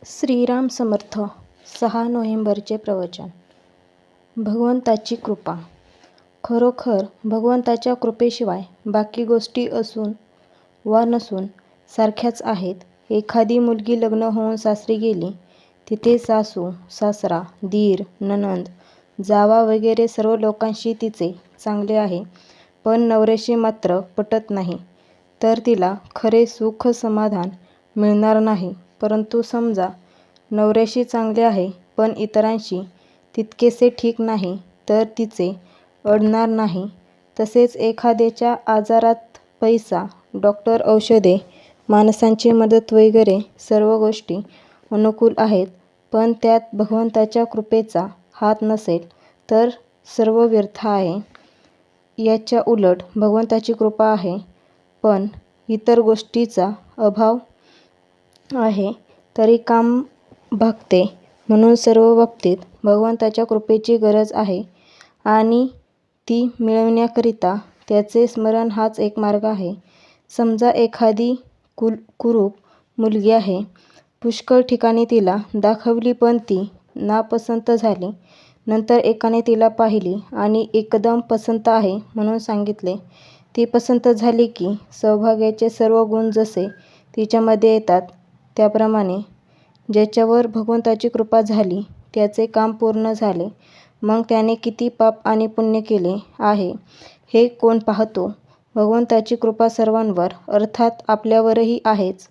श्रीराम समर्थ 6 नोव्हेंबरचे प्रवचन. भगवंताची कृपा. खरोखर भगवंताच्या कृपेशिवाय बाकी गोष्टी असून वा नसून सारख्याच आहेत. एखादी मुलगी लग्न होऊन सासरी गेली, तिथे सासू, सासरा, दीर, नणंद, जावा वगैरे सर्व लोकांशी तिचे चांगले आहे, पण नवऱ्याशी मात्र पटत नाही, तर तिला खरे सुख समाधान मिळणार नाही. परंतु समजा नवऱ्याशी चांगले आहे, पण इतरांशी तितकेसे ठीक नाही, तर तिचे अडणार नाही. तसेच एखाद्याच्या आजारात पैसा, डॉक्टर, औषधे, माणसांची मदत वगैरे सर्व गोष्टी अनुकूल आहेत, पण त्यात भगवंताच्या कृपेचा हात नसेल तर सर्व व्यर्थ आहे. याच्या उलट भगवंताची कृपा आहे, पण इतर गोष्टीचा अभाव आहे, तरी काम भागते. म्हणून सर्व बाबतीत भगवंताच्या कृपेची गरज आहे आणि ती मिळविण्याकरिता त्याचे स्मरण हाच एक मार्ग आहे. समजा एखादी कुरूप मुलगी आहे. पुष्कळ ठिकाणी तिला दाखवली, पण ती नापसंत झाली. नंतर एकाने तिला पाहिली आणि एकदम पसंत आहे म्हणून सांगितले. ती पसंत झाली की सौभाग्याचे सर्व गुण जसे तिच्यामध्ये येतात, त्याप्रमाणे ज्याच्यावर भगवंताची कृपा झाली त्याचे काम पूर्ण झाले. मग त्याने किती पाप आणि पुण्य केले आहे हे कोण पाहतो? भगवंताची कृपा सर्वांवर, अर्थात आपल्यावरही आहेच.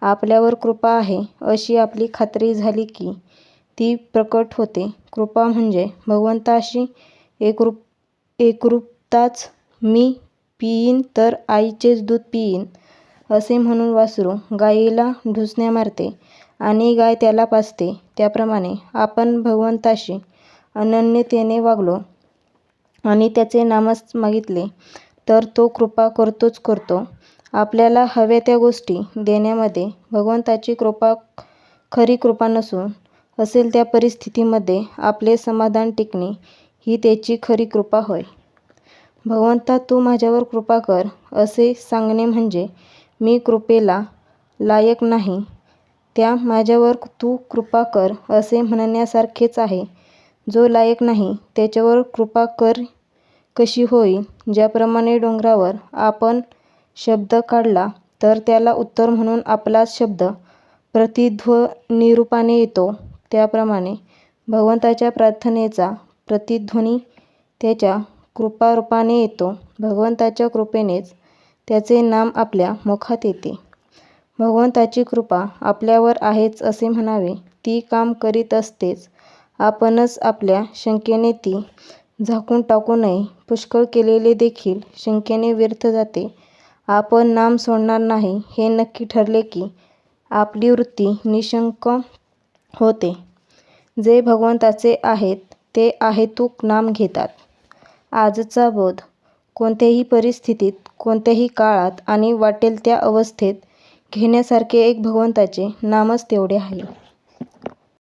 आपल्यावर कृपा आहे अशी आपली खात्री झाली की ती प्रकट होते. कृपा म्हणजे भगवंताशी एकरूपताच. मी पिईन तर आईचेच दूध पिईन असे म्हणून वासरू गायीला ढुसण्या मारते आणि गाय त्याला पाजते, त्याप्रमाणे आपण भगवंताशी अनन्यतेने वागलो आणि त्याचे नामच मागितले तर तो कृपा करतोच करतो. आपल्याला हव्या त्या गोष्टी देण्यामध्ये भगवंताची कृपा खरी कृपा नसून असेल त्या परिस्थितीमध्ये आपले समाधान टिकणे ही त्याची खरी कृपा होय. भगवंता, तू माझ्यावर कृपा कर असे सांगणे म्हणजे मी कृपेला लायक नाही, त्या माझ्यावर तू कृपा कर असे म्हणण्यासारखेच आहे. जो लायक नाही त्याच्यावर कृपा कशी होईल? ज्याप्रमाणे डोंगरावर आपण शब्द काढला तर त्याला उत्तर म्हणून आपलाच शब्द प्रतिध्वनीरूपाने येतो, त्याप्रमाणे भगवंताच्या प्रार्थनेचा प्रतिध्वनी त्याच्या कृपारूपाने येतो. भगवंताच्या कृपेनेच त्याचे नाम आपल्या मुखात येते. भगवंताची कृपा आपल्यावर आहेच असे म्हणावे. ती काम करीत असतेच. आपणच आपल्या शंकेने ती झाकून टाकू नये. पुष्कळ केलेले देखील शंकेने व्यर्थ जाते. आपण नाम सोडणार नाही हे नक्की ठरले की आपली वृत्ती निःशंक होते. जे भगवंताचे आहेत ते अहेतुक नाम घेतात. आजचा बोध. कोणत्याही परिस्थितीत, कोणत्याही काळात आणि वाटेल त्या अवस्थेत घेण्यासारखे एक भगवंताचे नामच तेवढे आहे.